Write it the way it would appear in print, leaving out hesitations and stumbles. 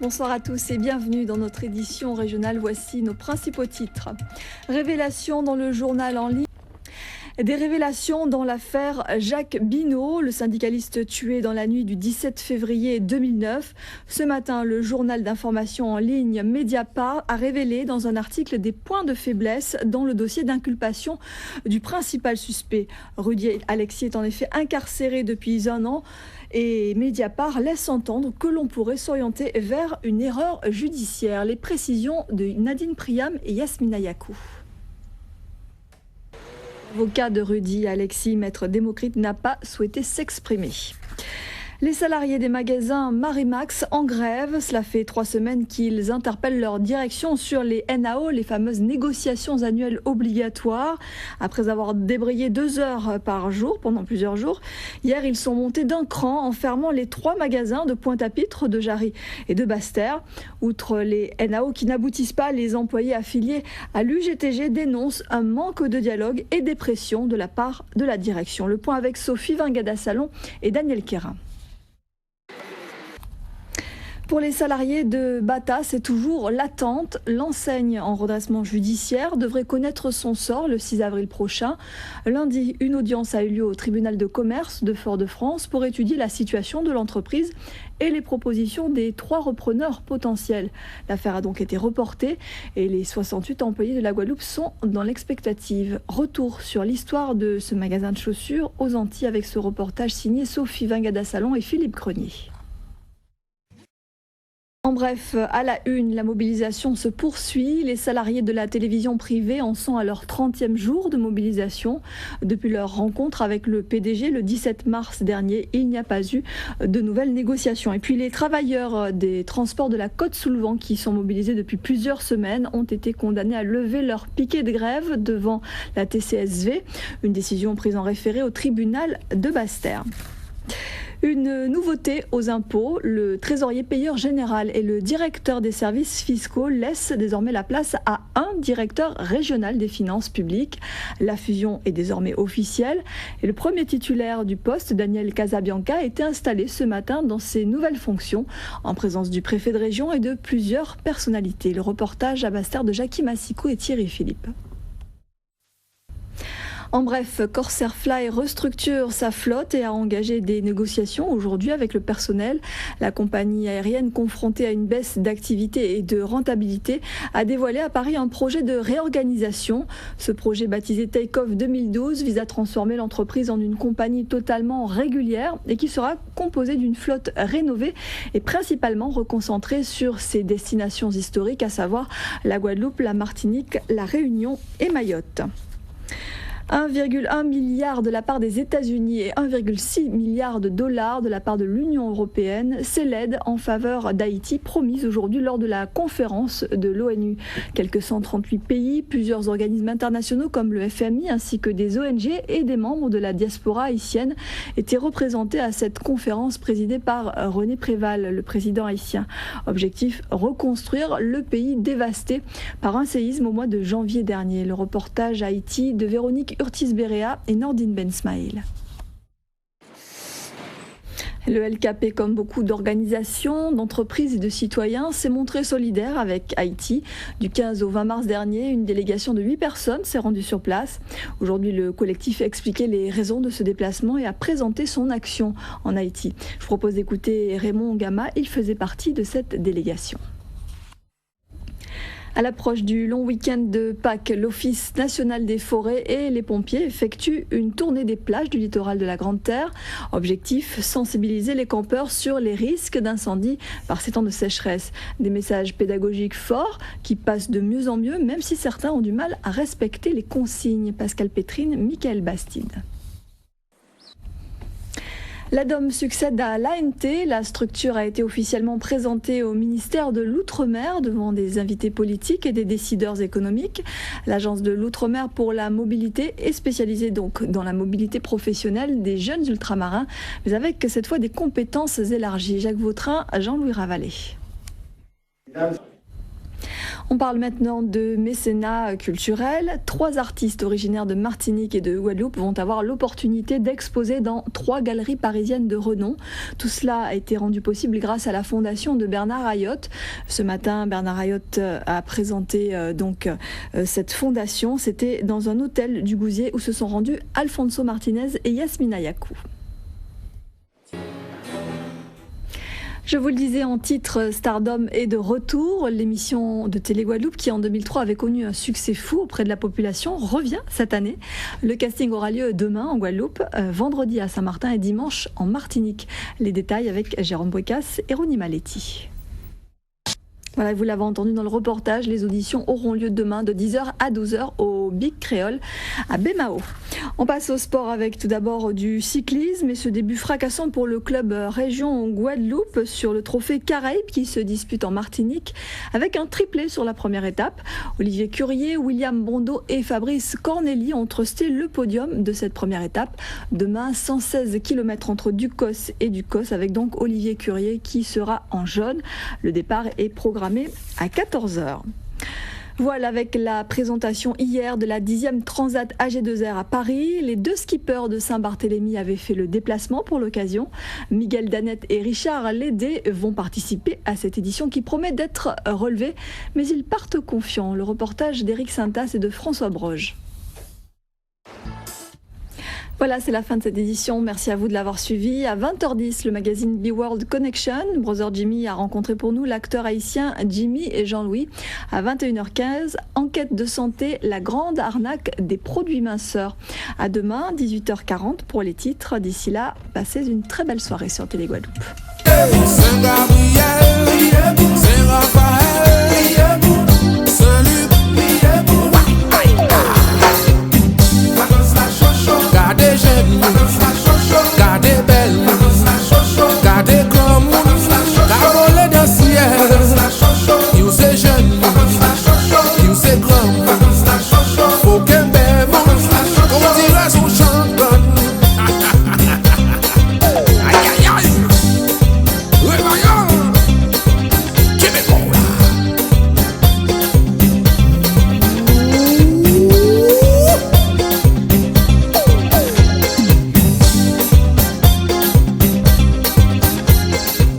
Bonsoir à tous et bienvenue dans notre édition régionale. Voici nos principaux titres. Révélations dans le journal en ligne. Des révélations dans l'affaire Jacques Binot, le syndicaliste tué dans la nuit du 17 février 2009. Ce matin, le journal d'information en ligne Mediapart a révélé dans un article des points de faiblesse dans le dossier d'inculpation du principal suspect. Rudy Alexis est en effet incarcéré depuis un an. Et Mediapart laisse entendre que l'on pourrait s'orienter vers une erreur judiciaire. Les précisions de Nadine Priam et Yasmina Yakou. L'avocat de Rudy Alexis, maître Démocrite, n'a pas souhaité s'exprimer. Les salariés des magasins Marimax en grève. Cela fait 3 semaines qu'ils interpellent leur direction sur les NAO, les fameuses négociations annuelles obligatoires. Après avoir débrayé 2 heures par jour pendant plusieurs jours, hier ils sont montés d'un cran en fermant les 3 magasins de Pointe-à-Pitre, de Jarry et de Basse-Terre. Outre les NAO qui n'aboutissent pas, les employés affiliés à l'UGTG dénoncent un manque de dialogue et des pressions de la part de la direction. Le point avec Sophie Vingada-Salon et Daniel Quérin. Pour les salariés de Bata, c'est toujours l'attente. L'enseigne en redressement judiciaire devrait connaître son sort le 6 avril prochain. Lundi, une audience a eu lieu au tribunal de commerce de Fort-de-France pour étudier la situation de l'entreprise et les propositions des 3 repreneurs potentiels. L'affaire a donc été reportée et les 68 employés de la Guadeloupe sont dans l'expectative. Retour sur l'histoire de ce magasin de chaussures aux Antilles avec ce reportage signé Sophie Vingada-Salon et Philippe Grenier. En bref, à la une, la mobilisation se poursuit. Les salariés de la télévision privée en sont à leur 30e jour de mobilisation. Depuis leur rencontre avec le PDG le 17 mars dernier, il n'y a pas eu de nouvelles négociations. Et puis les travailleurs des transports de la Côte-sous-le-Vent qui sont mobilisés depuis plusieurs semaines ont été condamnés à lever leur piquet de grève devant la TCSV. Une décision prise en référé au tribunal de Basse-Terre. Une nouveauté aux impôts, le trésorier payeur général et le directeur des services fiscaux laissent désormais la place à un directeur régional des finances publiques. La fusion est désormais officielle et le premier titulaire du poste, Daniel Casabianca, a été installé ce matin dans ses nouvelles fonctions en présence du préfet de région et de plusieurs personnalités. Le reportage à Basse-Terre de Jackie Massicot et Thierry Philippe. En bref, Corsair Fly restructure sa flotte et a engagé des négociations aujourd'hui avec le personnel. La compagnie aérienne, confrontée à une baisse d'activité et de rentabilité, a dévoilé à Paris un projet de réorganisation. Ce projet, baptisé Take-Off 2012, vise à transformer l'entreprise en une compagnie totalement régulière et qui sera composée d'une flotte rénovée et principalement reconcentrée sur ses destinations historiques, à savoir la Guadeloupe, la Martinique, la Réunion et Mayotte. 1,1 milliard de la part des États-Unis et 1,6 milliard de dollars de la part de l'Union européenne, c'est l'aide en faveur d'Haïti promise aujourd'hui lors de la conférence de l'ONU. Quelques 138 pays, plusieurs organismes internationaux comme le FMI ainsi que des ONG et des membres de la diaspora haïtienne étaient représentés à cette conférence présidée par René Préval, le président haïtien. Objectif, reconstruire le pays dévasté par un séisme au mois de janvier dernier. Le reportage Haïti de Véronique Urtis-Béréa et Nordine Bensmaïl. Le LKP, comme beaucoup d'organisations, d'entreprises et de citoyens, s'est montré solidaire avec Haïti. Du 15 au 20 mars dernier, une délégation de 8 personnes s'est rendue sur place. Aujourd'hui, le collectif a expliqué les raisons de ce déplacement et a présenté son action en Haïti. Je vous propose d'écouter Raymond Gama, il faisait partie de cette délégation. À l'approche du long week-end de Pâques, l'Office national des forêts et les pompiers effectuent une tournée des plages du littoral de la Grande Terre. Objectif, sensibiliser les campeurs sur les risques d'incendie par ces temps de sécheresse. Des messages pédagogiques forts qui passent de mieux en mieux, même si certains ont du mal à respecter les consignes. Pascal Pétrine, Michael Bastide. L'ADOM succède à l'ANT. La structure a été officiellement présentée au ministère de l'Outre-mer devant des invités politiques et des décideurs économiques. L'agence de l'Outre-mer pour la mobilité est spécialisée donc dans la mobilité professionnelle des jeunes ultramarins, mais avec cette fois des compétences élargies. Jacques Vautrin, Jean-Louis Ravalet. On parle maintenant de mécénat culturel. 3 artistes originaires de Martinique et de Guadeloupe vont avoir l'opportunité d'exposer dans 3 galeries parisiennes de renom. Tout cela a été rendu possible grâce à la fondation de Bernard Ayotte. Ce matin, Bernard Ayotte a présenté cette fondation. C'était dans un hôtel du Gousier où se sont rendus Alfonso Martinez et Yasmina Yakou. Je vous le disais en titre, Stardom est de retour. L'émission de Télé Guadeloupe, qui en 2003 avait connu un succès fou auprès de la population, revient cette année. Le casting aura lieu demain en Guadeloupe, vendredi à Saint-Martin et dimanche en Martinique. Les détails avec Jérôme Bouécasse et Ronnie Maletti. Voilà, vous l'avez entendu dans le reportage, les auditions auront lieu demain de 10h à 12h au Big Créole à Bémao. On passe au sport avec tout d'abord du cyclisme et ce début fracassant pour le club région Guadeloupe sur le trophée Caraïbes qui se dispute en Martinique avec un triplé sur la première étape. Olivier Curier, William Bondo et Fabrice Corneli ont trusté le podium de cette première étape. Demain, 116 km entre Ducos et Ducos avec donc Olivier Curier qui sera en jaune. Le départ est programmé à 14h. Voilà, avec la présentation hier de la 10e Transat AG2R à Paris, les 2 skippers de Saint-Barthélemy avaient fait le déplacement pour l'occasion. Miguel Danette et Richard Lédé vont participer à cette édition qui promet d'être relevée, mais ils partent confiants. Le reportage d'Éric Saintas et de François Broge. Voilà, c'est la fin de cette édition. Merci à vous de l'avoir suivi. À 20h10, le magazine Be World Connection. Brother Jimmy a rencontré pour nous l'acteur haïtien Jimmy et Jean-Louis. À 21h15, enquête de santé, la grande arnaque des produits minceurs. À demain, 18h40 pour les titres. D'ici là, passez une très belle soirée sur Télé Guadeloupe.